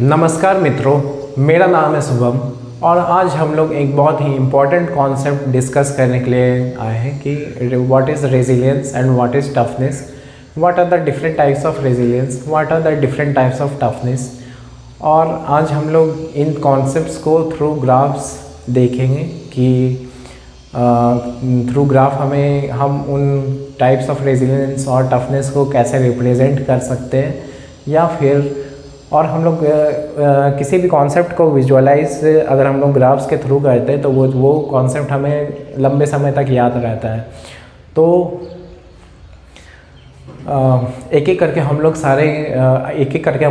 नमस्कार मित्रों, मेरा नाम है शुभम और आज हम लोग एक बहुत ही इम्पॉर्टेंट कॉन्सेप्ट डिस्कस करने के लिए आए हैं कि what is resilience and what is toughness, what are the different types of resilience, what are the different types of toughness. और आज हम लोग इन कॉन्सेप्ट्स को थ्रू ग्राफ्स देखेंगे कि थ्रू ग्राफ हम उन टाइप्स ऑफ रेजिलियंस और टफनेस को कैसे रिप्रेजेंट कर सकते हैं, या फिर और हम लोग किसी भी कॉन्सेप्ट को विजुअलाइज अगर हम लोग ग्राफ्स के थ्रू करते हैं तो वो कॉन्सेप्ट हमें लंबे समय तक याद रहता है। तो एक एक करके हम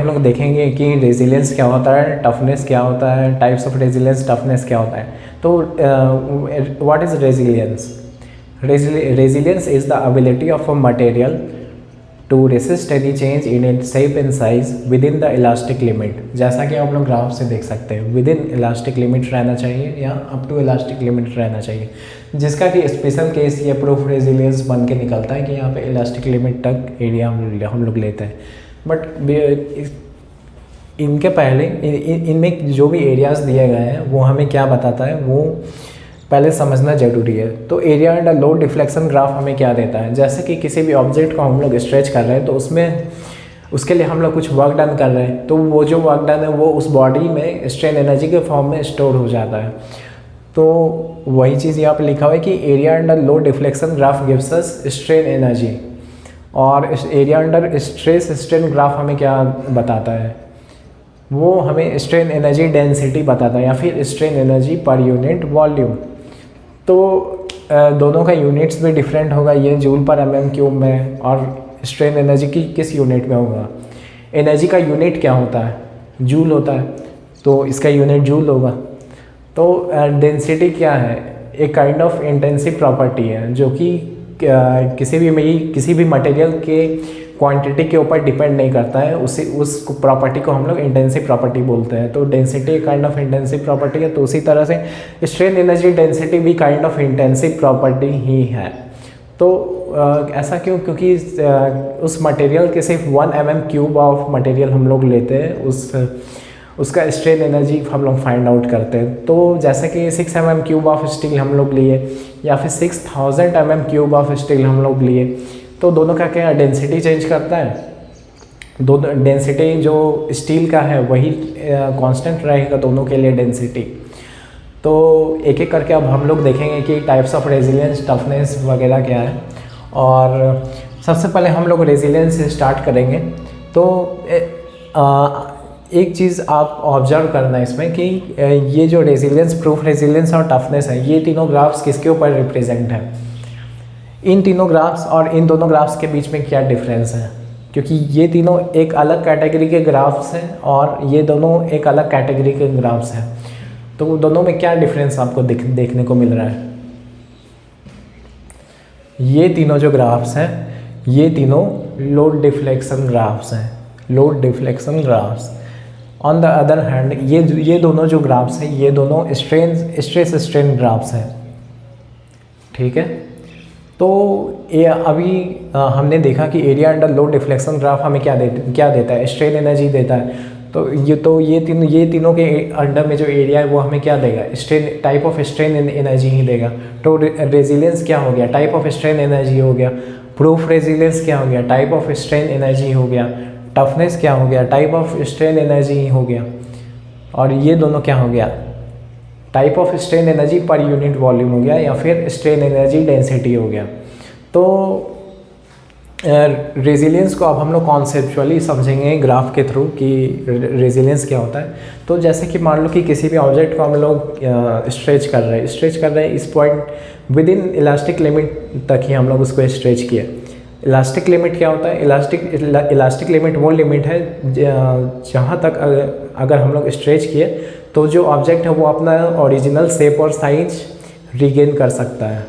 लोग देखेंगे कि रेजिलियंस क्या होता है, टफनेस क्या होता है, टाइप्स ऑफ रेजिलियंस, टफनेस क्या होता है। तो what is resilience? Resilience is the ability of a material to resist any change in its shape and size within the elastic limit। जैसा कि आप लोग ग्राफ से देख सकते हैं, within elastic limit रहना चाहिए या up to elastic limit रहना चाहिए, जिसका कि स्पेशल केस ये प्रूफ रेजिलियंस बन के निकलता है कि यहाँ पे इलास्टिक लिमिट तक एरिया हम लोग लेते हैं। बट इनके पहले इनमें जो भी एरियाज़ दिए गए हैं वो हमें क्या बताता है वो पहले समझना ज़रूरी है। तो area under load deflection graph हमें क्या देता है? जैसे कि किसी भी ऑब्जेक्ट को हम लोग स्ट्रेच कर रहे हैं तो उसके लिए हम लोग कुछ वर्क डन कर रहे हैं, तो वो जो वर्क डन है वो उस बॉडी में स्ट्रेन एनर्जी के फॉर्म में स्टोर हो जाता है। तो वही चीज़ यहाँ पे लिखा हुआ है कि area under load deflection graph gives us strain energy, और area under stress strain graph हमें क्या बताता है? वो हमें स्ट्रेन एनर्जी डेंसिटी बताता है या फिर strain energy per unit volume. तो दोनों का यूनिट्स भी डिफरेंट होगा, ये जूल पर mm क्यूब में, और स्ट्रेन एनर्जी की किस यूनिट में होगा। एनर्जी का यूनिट क्या होता है? जूल होता है, तो इसका यूनिट जूल होगा। तो डेंसिटी क्या है? एक काइंड ऑफ इंटेंसिव प्रॉपर्टी है जो कि किसी भी मटेरियल के क्वांटिटी के ऊपर डिपेंड नहीं करता है, उस प्रॉपर्टी को हम लोग इंटेंसिव प्रॉपर्टी बोलते हैं। तो density kind of intensive property है, तो उसी तरह से स्ट्रेन एनर्जी डेंसिटी भी काइंड ऑफ इंटेंसिव प्रॉपर्टी ही है। तो ऐसा क्यों? क्योंकि उस मटेरियल के सिर्फ 1 mm क्यूब ऑफ मटेरियल हम लोग लेते हैं, उसका स्ट्रेन एनर्जी हम लोग फाइंड आउट करते हैं। तो जैसे कि 6 mm क्यूब ऑफ स्टील हम लोग लिए या फिर 6000 mm क्यूब ऑफ स्टील हम लोग लिए, तो दोनों का क्या डेंसिटी चेंज करता है? दोनों डेंसिटी जो स्टील का है वही कांस्टेंट रहेगा दोनों के लिए डेंसिटी। तो एक एक करके अब हम लोग देखेंगे कि टाइप्स ऑफ रेजिलियंस, टफनेस वगैरह क्या है। और सबसे पहले हम लोग रेजिलियंस से स्टार्ट करेंगे। तो एक चीज़ आप ऑब्जर्व करना इसमें कि ये जो रेजिलियंस, प्रूफ रेजिलियंस और टफनेस है, ये तीनों ग्राफ्स किसके ऊपर रिप्रेजेंट है? इन तीनों ग्राफ्स और इन दोनों ग्राफ्स के बीच में क्या डिफरेंस है? क्योंकि ये तीनों एक अलग कैटेगरी के ग्राफ्स हैं और ये दोनों एक अलग कैटेगरी के ग्राफ्स हैं। तो दोनों में क्या डिफरेंस आपको देखने को मिल रहा है? ये तीनों जो ग्राफ्स हैं ये तीनों लोड डिफ्लेक्शन ग्राफ्स हैं, load deflection graphs. On the other hand ये दोनों जो ग्राफ्स हैं ये दोनों स्ट्रेस स्ट्रेन ग्राफ्स हैं। ठीक है, तो ये अभी हमने देखा कि area under load deflection graph हमें क्या देता है? स्ट्रेन एनर्जी देता है। तो ये तीनों के अंडर में जो एरिया है वो हमें क्या देगा? टाइप ऑफ स्ट्रेन एनर्जी ही देगा। तो रेजिलियंस क्या हो गया? टाइप ऑफ स्ट्रेन एनर्जी हो गया। प्रूफ रेजिलियंस क्या हो गया? टाइप ऑफ स्ट्रेन एनर्जी हो गया। टफनेस क्या हो गया? टाइप ऑफ स्ट्रेन एनर्जी ही हो गया। और ये दोनों क्या हो गया? Type of strain energy per unit volume हो गया या फिर स्ट्रेन एनर्जी डेंसिटी हो गया। तो रेजिलियंस को अब हम लोग कॉन्सेप्चुअली समझेंगे ग्राफ के थ्रू कि रेजिलियंस क्या होता है। तो जैसे कि मान लो कि किसी भी ऑब्जेक्ट को हम लोग स्ट्रेच कर रहे हैं इस point with in elastic limit तक ही हम लोग उसको स्ट्रेच किए। इलास्टिक लिमिट क्या होता है? इलास्टिक लिमिट वो लिमिट है जहाँ तक अगर हम लोग स्ट्रेच किए तो जो ऑब्जेक्ट है वो अपना ओरिजिनल शेप और साइज रिगेन कर सकता है।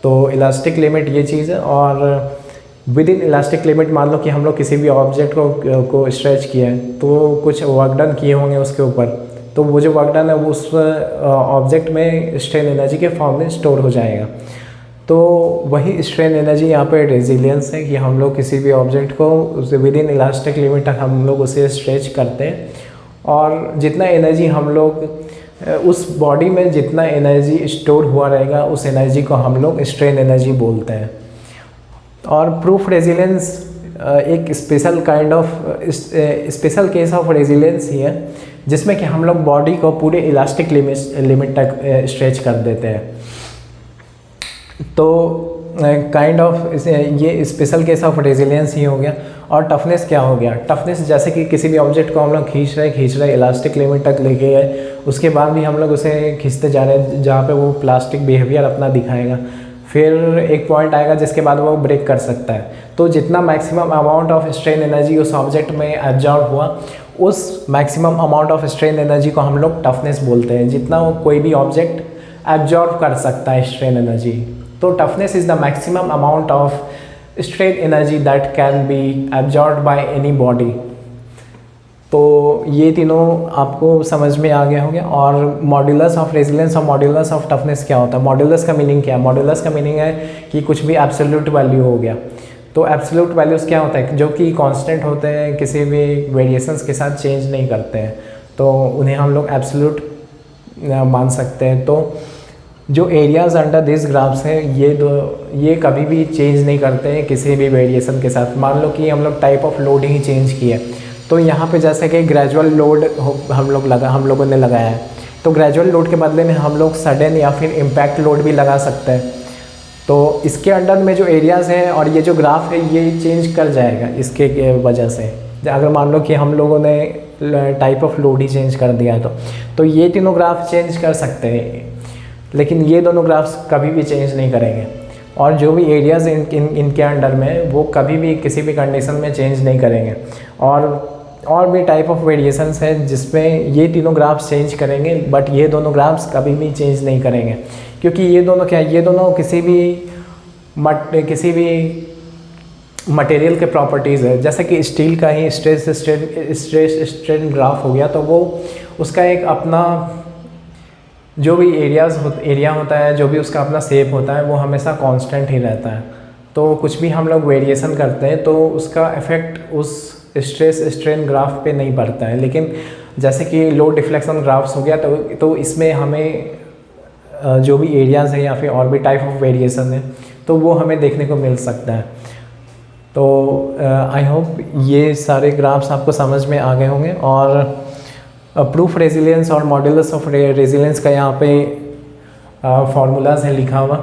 तो इलास्टिक लिमिट ये चीज़ है। और विद इन इलास्टिक लिमिट मान लो कि हम लोग किसी भी ऑब्जेक्ट को स्ट्रेच किया है तो कुछ वर्क डन किए होंगे उसके ऊपर, तो वो जो वर्क डन है वो उस ऑब्जेक्ट में स्ट्रेन एनर्जी के फॉर्म में स्टोर हो जाएगा। तो वही स्ट्रेन एनर्जी यहाँ पे रेजिलियंस है कि हम लोग किसी भी ऑब्जेक्ट को विद इन इलास्टिक लिमिट तक हम लोग उसे स्ट्रेच करते हैं और जितना एनर्जी हम लोग उस बॉडी में जितना एनर्जी स्टोर हुआ रहेगा उस एनर्जी को हम लोग स्ट्रेन एनर्जी बोलते हैं। और प्रूफ रेजिलेंस एक special kind of special case of resilience ही है जिसमें कि हम लोग बॉडी को पूरे इलास्टिक लिमिट तक स्ट्रेच कर देते हैं। तो काइंड ऑफ ये स्पेशल केस ऑफ रेजिलियंस ही हो गया। और टफनेस क्या हो गया? टफनेस जैसे कि किसी भी ऑब्जेक्ट को हम लोग खींच रहे इलास्टिक लिमिट तक लेके गए, उसके बाद भी हम लोग उसे खींचते जा रहे हैं जहाँ पे वो प्लास्टिक बिहेवियर अपना दिखाएगा। फिर एक पॉइंट आएगा जिसके बाद वो ब्रेक कर सकता है। तो जितना maximum amount of strain energy उस ऑब्जेक्ट में एब्जॉर्ब हुआ, उस maximum amount of strain energy को हम लोग टफनेस बोलते हैं, जितना कोई भी ऑब्जेक्ट एब्जॉर्ब कर सकता है स्ट्रेन एनर्जी। तो toughness is the maximum amount of strain energy that can be absorb by any body. तो ये तीनों आपको समझ में आ गया होंगे। और मॉड्यूलस ऑफ रेजिलियंस और मॉड्यूलस ऑफ टफनेस क्या होता है? मॉड्यूलस का मीनिंग क्या है? मॉड्यूलस का मीनिंग है कि कुछ भी एब्सोल्यूट वैल्यू हो गया। तो एब्सोल्यूट वैल्यूज़ क्या होता है? जो कि कांस्टेंट होते हैं, किसी भी वेरिएशंस के साथ चेंज नहीं करते हैं, तो उन्हें हम लोग एब्सोल्यूट मान सकते हैं। तो जो एरियाज़ अंडर दिस ग्राफ्स हैं ये कभी भी चेंज नहीं करते हैं किसी भी वेरिएशन के साथ। मान लो कि हम लोग type of load he change किया, तो यहाँ पे जैसे कि ग्रेजुअल लोड हम लोगों ने लगाया है, तो ग्रेजुअल लोड के बदले में हम लोग सडन या फिर इम्पैक्ट लोड भी लगा सकते हैं। तो इसके अंडर में जो एरियाज़ हैं और ये जो ग्राफ है ये चेंज कर जाएगा इसके वजह से। अगर मान लो कि हम लोगों ने type of load he change कर दिया तो ये तीनों ग्राफ चेंज कर सकते हैं, लेकिन ये दोनों ग्राफ्स कभी भी चेंज नहीं करेंगे। और जो भी एरियाज़ इनके अंडर में वो कभी भी किसी भी कंडीशन में चेंज नहीं करेंगे। और भी टाइप ऑफ वेरिएशंस है जिसमें ये तीनों ग्राफ्स चेंज करेंगे, बट ये दोनों ग्राफ्स कभी भी चेंज नहीं करेंगे, क्योंकि ये दोनों क्या है, ये दोनों किसी भी मटेरियल के प्रॉपर्टीज़ है। जैसे कि स्टील का ही स्ट्रेस स्ट्रेन ग्राफ हो गया, तो वो उसका एक अपना जो भी एरिया होता है, जो भी उसका अपना शेप होता है, वो हमेशा कांस्टेंट ही रहता है। तो कुछ भी हम लोग वेरिएशन करते हैं तो उसका इफ़ेक्ट उस स्ट्रेस स्ट्रेन ग्राफ पे नहीं पड़ता है। लेकिन जैसे कि लोड डिफ्लेक्शन ग्राफ्स हो गया, तो इसमें हमें जो भी एरियाज़ हैं या फिर और भी टाइप ऑफ वेरिएशन है तो वो हमें देखने को मिल सकता है। तो आई होप ये सारे ग्राफ्स आपको समझ में आ गए होंगे। और प्रूफ रेजिलियंस और मॉड्यूलस ऑफ रेजिलियंस का यहाँ पे फार्मूलाज है लिखा हुआ।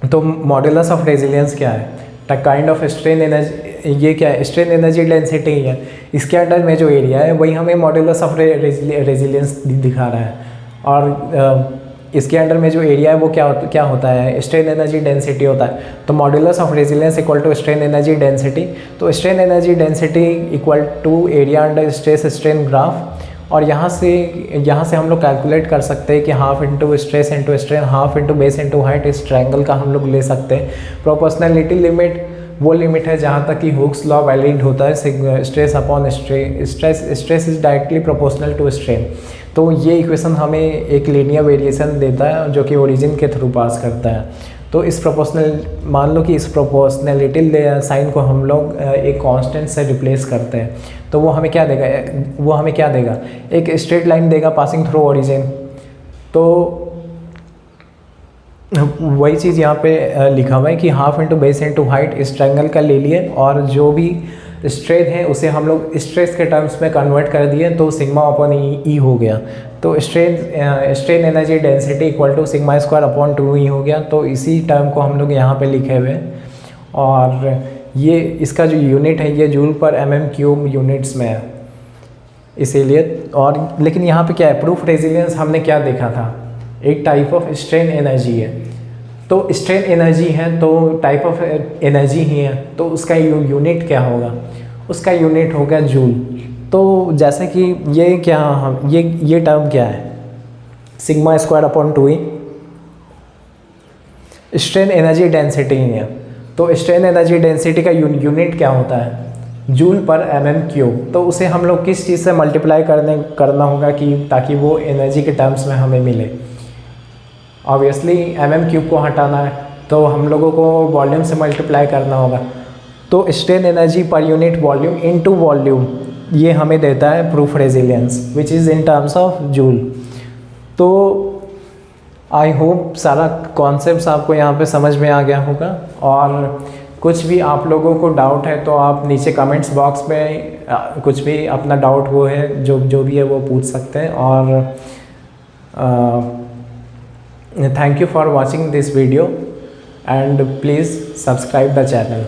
तो मॉड्यूलस ऑफ रेजिलियंस क्या है? The kind of strain energy, ये क्या है? स्ट्रेन एनर्जी डेंसिटी ही है। इसके अंडर में जो एरिया है वही हमें मॉड्यूलस ऑफ रेजिलियंस दिखा रहा है। और इसके अंडर में जो एरिया है वो क्या होता है? स्ट्रेन एनर्जी डेंसिटी होता है। तो modulus of resilience equal to strain energy density. तो strain energy density equal to area under stress strain graph. और यहाँ से हम लोग कैलकुलेट कर सकते हैं कि half into stress into strain, half into base into height, इस ट्रायंगल का हम लोग ले सकते हैं। प्रोपोर्शनैलिटी लिमिट वो लिमिट है जहाँ तक कि हुक्स लॉ वैलिड होता है, stress upon stress is directly proportional to strain. तो ये इक्वेशन हमें एक लीनियर वेरिएशन देता है जो कि ओरिजिन के थ्रू पास करता है। तो मान लो कि इस प्रोपोर्शनैलिटी साइन को हम लोग एक कांस्टेंट से रिप्लेस करते हैं, तो वो हमें क्या देगा? एक स्ट्रेट लाइन देगा पासिंग थ्रू ओरिजिन। तो वही चीज़ यहाँ पे लिखा हुआ है कि half into base into height इस ट्रायंगल का ले लिए, और जो भी स्ट्रेन है उसे हम लोग स्ट्रेस के टर्म्स में कन्वर्ट कर दिए, तो सिग्मा अपॉन ई हो गया। तो strain energy density equal to sigma square upon 2e हो गया। तो इसी टर्म को हम लोग यहाँ पे लिखे हुए हैं। और ये इसका जो यूनिट है ये जूल पर mm³ यूनिट्स में है इसीलिए। और लेकिन यहाँ पे क्या है? प्रूफ रेजिलियंस हमने क्या देखा था? एक टाइप ऑफ स्ट्रेन एनर्जी है। तो स्ट्रेन एनर्जी है तो टाइप ऑफ एनर्जी ही है, तो उसका यूनिट क्या होगा? उसका यूनिट होगा जूल। तो जैसे कि ये टर्म क्या है? Sigma square upon 2e strain energy density ही है। तो स्ट्रेन एनर्जी डेंसिटी का यूनिट क्या होता है? जूल पर mm³। तो उसे हम लोग किस चीज़ से मल्टीप्लाई करना होगा कि ताकि वो एनर्जी के टर्म्स में हमें मिले? ऑब्वियसली mm³ को हटाना है तो हम लोगों को वॉल्यूम से मल्टीप्लाई करना होगा। तो strain energy per unit volume into volume ये हमें देता है proof resilience which is in terms of joule. तो आई होप सारा कॉन्सेप्ट्स आपको यहाँ पे समझ में आ गया होगा, और कुछ भी आप लोगों को डाउट है तो आप नीचे कमेंट्स बॉक्स में कुछ भी अपना डाउट वो है जो भी है वो पूछ सकते हैं। और thank you for watching this video and please subscribe the channel.